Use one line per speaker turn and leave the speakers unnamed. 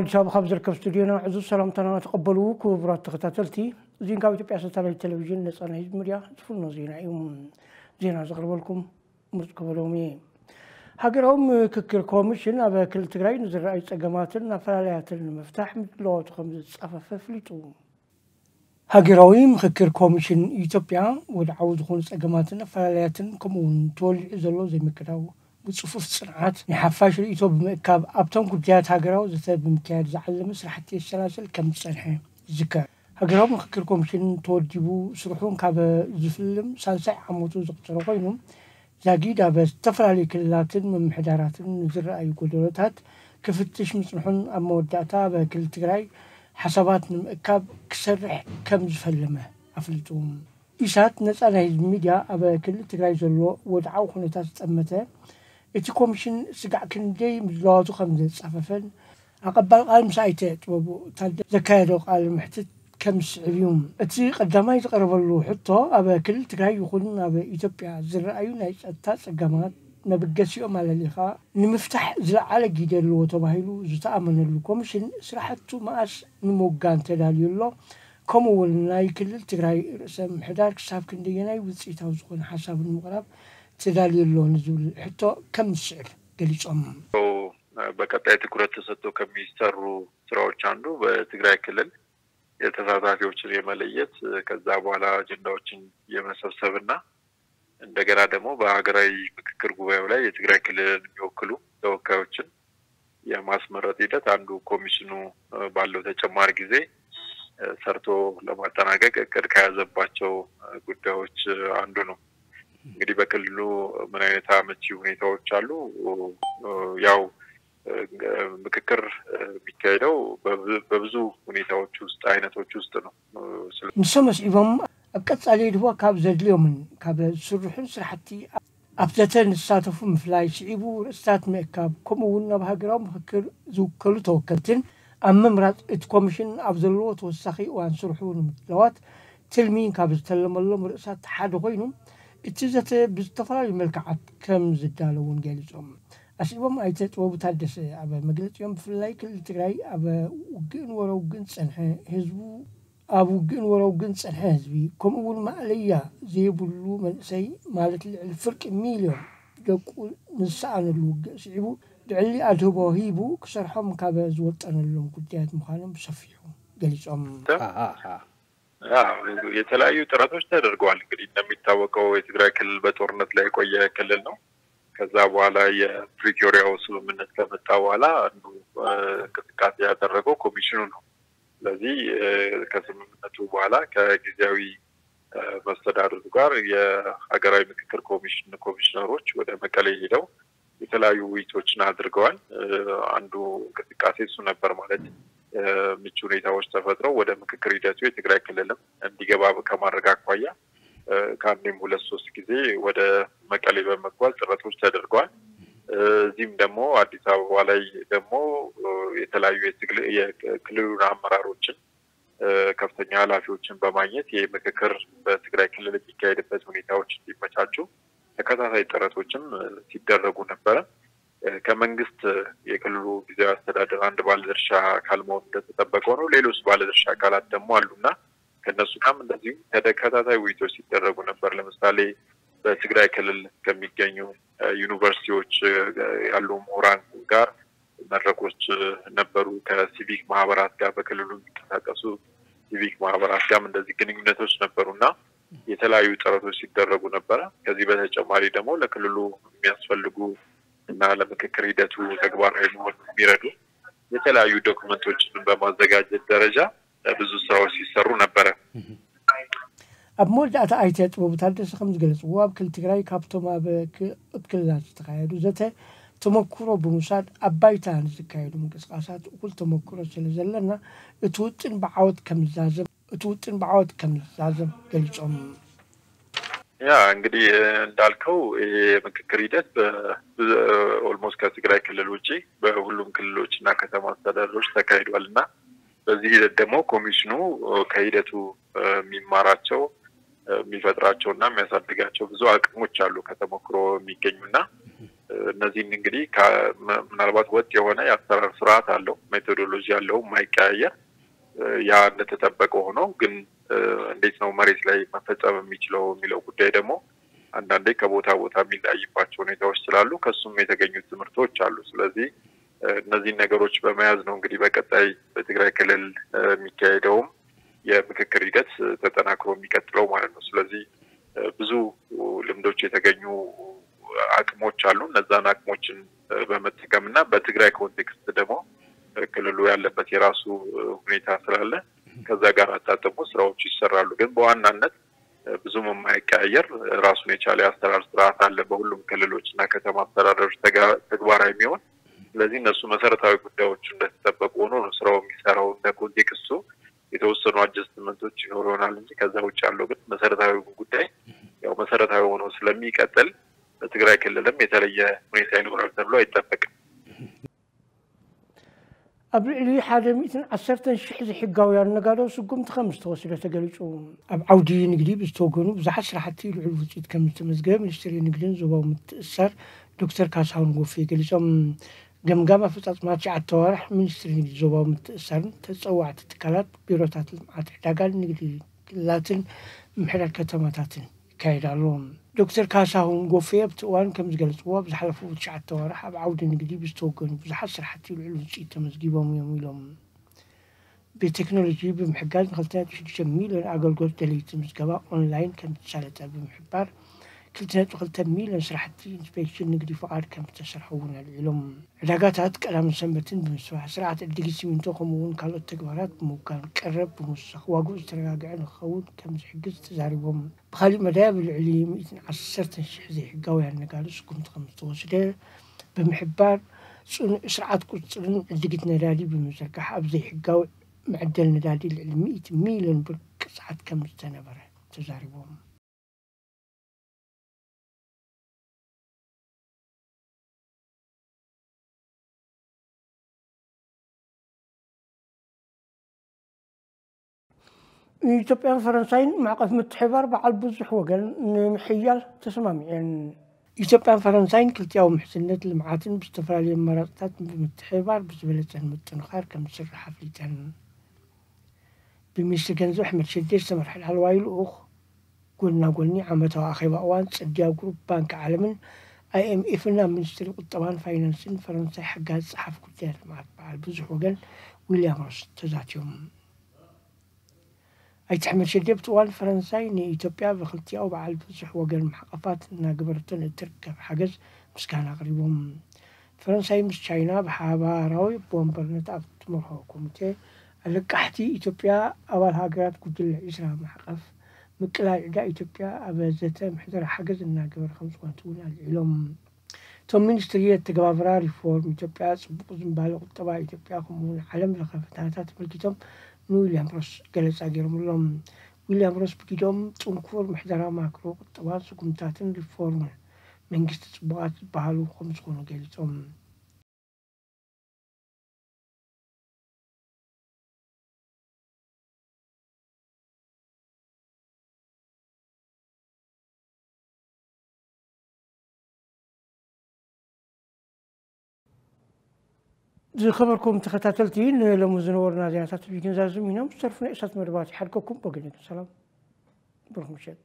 አዲስ አበባ ሀብዘርከብ ስቱዲዮና ዕዙ ሰላምታና ተቀበሉ ክቡራት ተከታተልቲ እዚህን ካብ ኢትዮጵያ ሳተላይት ቴሌቪዥን ነፃና ህዝብ ሚዲያ ዝፍኖ ዜና ዘቅርበልኩም ምርጥ ከበሎሚ ሀገራዊ ምክክር ኮሚሽን ኣብ ክልል ትግራይ ንዝረኣዩ ፀገማትን ኣፈላልያትን መፍታሕ ምድለዋቱ ከም ዝጻፈፈ ፍሊጡ ሀገራዊ ምክክር ኮሚሽን ኢትዮጵያ ወድዓው ዝኾኑ ፀገማትን ኣፈላልያትን ከምኡውን ተወሊዑ ዘሎ ዘይምክዳው بصفوف صنعات نحفاش الإيتوب مكاب أبتم كجات هجراو زتاب مكاد زعل مسرح السلاسل كم سنة ذكر هجراو مخكركم شن توديبو سرحون كاب زفلم سالسع عموتو زقتر قينهم زاجيدا بس تفرع لي كلاتن من محداراتن زر أي قدرات كفتش مسرحون أموداتا بكل تجراي حسابات مكاب كسرح كم زفلمه أفلتهم إشات نسأل الميديا أبا كل تجراي زلوا ودعوا خنتات أمته إتي كوميشن سقع كندي مزلاتو خمسة صففن أقبل قال مسايتات وابو تالد زكايدو قال محتد كم سعيوم إتي قدما يتقرب له حتى أبا كل تقاي يقولون أبا إثيوبيا زرعيون التاس الجامعات نبقسيهم على اللقاء نمفتح زرع على جدار له وتباهيلو زتأمن له كوميشن سرحتو ماس نموجان تدالي الله كم ولنا يكل تقاي رسم حدار كساب كندي يناي وتسيتاو زخون حساب المغرب تدالي اللون زول حتى كم السعر قليش
በቀጣይ ትኩረት ተሰጥቶ ከሚሰሩ ስራዎች አንዱ በትግራይ ክልል የተሳታፊዎችን የመለየት ከዛ በኋላ አጀንዳዎችን የመሰብሰብና እንደገና ደግሞ በሀገራዊ ምክክር ጉባኤው ላይ የትግራይ ክልልን የሚወክሉ ተወካዮችን የማስመረጥ ሂደት አንዱ ኮሚሽኑ ባለው ተጨማሪ ጊዜ ሰርቶ ለማጠናቀቅ እቅድ ከያዘባቸው ጉዳዮች አንዱ ነው እንግዲህ በክልሉ ምን አይነት አመቺ ሁኔታዎች አሉ ያው ምክክር የሚካሄደው በብዙ ሁኔታዎች ውስጥ አይነቶች ውስጥ ነው
ንሰመስ ኢቦም አቀጻሊ ድዋ ካብ ዘድልዮምን ካብ ስሩሕን ስራሕቲ ኣብዘተን ንሳተፉ ምፍላይ ሲዒቡ ርእስታት ምእካብ ከምኡውን ኣብ ሃገራዊ ምክክር ዝውከሉ ተወከልትን ኣብ ምምራፅ እቲ ኮሚሽን ኣብ ዘለዎ ተወሳኺ እዋን ስርሑ ንምድለዋት ትልሚን ካብ ዝተለመሎም ርእሳት ሓደ ኮይኑ እቲ ዘተ ብዝተፈላለዩ መልክዓት ከም ዝዳለውን ገሊፆም أسيبهم أيتت وبتحدث أبى مجلس يوم في اللايك التجاري أبى وجن ورا وجن سنها هزبو أبو وجن ورا وجن سنها هزبي كم أول ما عليا زي بلو من سي مالت الفرق مليون يقول نسأل الوج سيبو دعلي أدهبه هيبو كسرهم كابز وطن اللهم كتيات مخالم بصفيهم جالس
የተለያዩ ጥረቶች ተደርገዋል እንግዲህ እንደሚታወቀው የትግራይ ክልል በጦርነት ላይ ቆየ ክልል ነው ከዛ በኋላ የፕሪቶሪያው ስምምነት ከመጣ በኋላ አንዱ እንቅስቃሴ ያደረገው ኮሚሽኑ ነው ስለዚህ ከስምምነቱ በኋላ ከጊዜያዊ መስተዳድሩ ጋር የሀገራዊ ምክክር ኮሚሽነሮች ወደ መቀሌ ሄደው የተለያዩ ውይይቶችን አድርገዋል አንዱ እንቅስቃሴ እሱ ነበር ማለት ምቹ ሁኔታዎች ተፈጥረው ወደ ምክክር ሂደቱ የትግራይ ክልልም እንዲገባ ከማድረግ አኳያ ካንዴም 2-3 ጊዜ ወደ መቀሌ በመጓዝ ጥረቶች ተደርገዋል እዚህም ደግሞ አዲስ አበባ ላይ ደግሞ የተለያዩ የክልሉ አመራሮችን ከፍተኛ ኃላፊዎችን በማግኘት የምክክር በትግራይ ክልል የሚካሄድበት ሁኔታዎች እንዲመቻቹ ተከታታይ ጥረቶችም ሲደረጉ ነበር ከመንግስት የክልሉ ጊዜያዊ አስተዳደር አንድ ባለድርሻ አካል መሆን እንደተጠበቀው ነው ሌሎች ባለድርሻ አካላት ደግሞ አሉና ከነሱ ጋርም እንደዚህ ተከታታይ ውይይቶች ሲደረጉ ነበር ለምሳሌ በትግራይ ክልል ከሚገኙ ዩኒቨርሲቲዎች ያሉ ምሁራን ጋር መድረኮች ነበሩ ከሲቪክ ማህበራት ጋር በክልሉ የሚንቀሳቀሱ ሲቪክ ማህበራት ጋርም እንደዚህ ግንኙነቶች ነበሩና የተለያዩ ጥረቶች ሲደረጉ ነበር ከዚህ በተጨማሪ ደግሞ ለክልሉ የሚያስፈልጉ እና ለምክክር ሂደቱ ተግባራዊ መሆን የሚረዱ የተለያዩ ዶክመንቶችን በማዘጋጀት ደረጃ ብዙ ስራዎች ሲሰሩ ነበር
أبمول داتا أيتت وبتحدث خمس جلس واب كل تجاري كابتوما بكلات تخيلوا ذاته تمكروا بمساعد أبايتان تخيلوا من قصات وكل تمكروا سلزلنا توتن بعود كم لازم جلسهم
ያ እንግዲህ እንዳልከው የምክክር ሂደት ኦልሞስት ከትግራይ ክልል ውጪ በሁሉም ክልሎችና ከተማ አስተዳደሮች ተካሂዷልና በዚህ ሂደት ደግሞ ኮሚሽኑ ከሂደቱ የሚማራቸው የሚፈጥራቸውና የሚያሳድጋቸው ብዙ አቅሞች አሉ ከተሞክሮ የሚገኙና እነዚህን እንግዲህ ምናልባት ወጥ የሆነ የአሰራር ስርዓት አለው ሜቶዶሎጂ አለው ማይቀያየር ያ እንደተጠበቀ ሆኖ ግን እንዴት ነው መሬት ላይ መፈጸም የሚችለው የሚለው ጉዳይ ደግሞ አንዳንዴ ከቦታ ቦታ የሚለያይባቸው ሁኔታዎች ስላሉ ከሱም የተገኙ ትምህርቶች አሉ ስለዚህ እነዚህ ነገሮች በመያዝ ነው እንግዲህ በቀጣይ በትግራይ ክልል የሚካሄደው የምክክር ሂደት ተጠናክሮ የሚቀጥለው ማለት ነው ስለዚህ ብዙ ልምዶች የተገኙ አቅሞች አሉ እነዛን አቅሞችን በመጠቀምና በትግራይ ኮንቴክስት ደግሞ ክልሉ ያለበት የራሱ ሁኔታ ስላለ ከዛ ጋር አጣጥሞ ስራዎች ይሰራሉ ግን በዋናነት ብዙም የማይቀያየር ራሱን የቻለ አስተዳደር ስርዓት አለ በሁሉም ክልሎችና ከተማ አስተዳደሮች ተግባራዊ የሚሆን ስለዚህ እነሱ መሰረታዊ ጉዳዮች እንደተጠበቁ ሆኖ ነው ስራው የሚሰራው እንደ ኮንቴክስቱ የተወሰኑ አጀስትመንቶች ይኖሩናል እንጂ ከዛ ውጭ ያለው ግን መሰረታዊ ጉዳይ ያው መሰረታዊ ሆኖ ስለሚቀጥል በትግራይ ክልልም የተለየ ሁኔታ ይኖራል ተብሎ አይጠበቅም
أبلي حدا ميتن عسرتن شحذ حقاوي النقالو سقوم تخمس توصيله تقليشو أب عودي نقدي بستوقنو بزحش راحتي العلوتي تكمل تمزقام نشتري نقدين زباو متأثر دكتور كاساون قوفي قليشم قمقامة فتات ماتشي عالتوارح من نشتري نقدي زباو متأثر تتصوع تتكالات بيروتات المعات احتاقال نقدي لاتن محلال كتماتاتن كايدالون دكتور كاساون قوفي بتوان كمزقلت واب زحلفو تشعة توارح بعود نقدي بستوقن بزحصر حتى العلوم تمزقيبهم يوميلهم بتكنولوجي بمحقات خلطات جميل أقل قلت لي تمزقبا أونلاين كانت سالتها بمحبار كلتنا خلطة ميل شرحتي انسبيكشن نقدي فقار كم تشرحونا العلوم علاقاتها كلام سمتين بمسوح سرعة الدقيسي من توخمون كالو التقبارات ممكن كرب بمسخ واقوز ترقاقعين خون كم حقز تزاربهم بخالي مداب العليم يتن عسرت الشحزي حقاوي هالنقالو سكم تخمستوش دير بمحبار سرعة كتلن الدقيتنا رادي بمسركح أبزي حقاوي معدل ندادي العلمي ميلن بركسعات كم تنبره تزاربهم ኢትዮጵያ ፈረንሳይን ማዕቀፍ ምትሕባር በዓል ብዙሕ ወገን ንምሕያል ተስማሚዐን ኢትዮጵያ ፈረንሳይን ክልቲያዊ ምሕዝነት ልምዓትን ብዝተፈላለዩ ኣማራፅታት ብምትሕባር ብዝበለፀን ምጥንኻር ከም ዝስራሕ ኣፍሊጠን ብሚኒስትሪ ገንዘብ ኣሕመድ ሸዴ ዝተመርሐ ላዕለዋይ ልኡኽ ጎና ጎኒ ዓመታዊ ኣኼባ እዋን ፅድያ ግሩፕ ባንኪ ዓለምን IMF-ና ሚኒስትሪ ቁጠባን ፋይናንስን ፈረንሳይ ሓጋዝ ፀሓፍ ጉዳያት ልምዓት በዓል ብዙሕ ወገን ዊልያም ሮስ ተዛትዮም أحمد شديد طوال فرنساي إثيوبيا بخلتي أو بعد بزح وجل محققات ناقبرتن تركب حجز مسكان قريبهم فرنساي مش تشاينا بحابة راوي بومبرنت أفتمرها كوميتي لقحتي إثيوبيا أول هاجرات كل إسرائيل محقق مكلا إذا إثيوبيا أبزتها محضر حجز الناقبر 5 وانتون العلوم ثم منسترية تجابرا ريفورم إثيوبيا سبق زنبالغ تبع إثيوبيا كمون علم لخفتاتات ملكتهم ويليام روس جلس أجرم لهم ويليام روس بكيدهم تنكور محضرة ماكرو طبعا سكمتاتن ريفورم من قصة سبقات بحالو 5 جلسهم زي خبركم تخطاتلتين لمزنورنا زيناتات بيكن زازمينا مسترفنا إسات مرباتي حلقكم بقلنا السلام برهم شد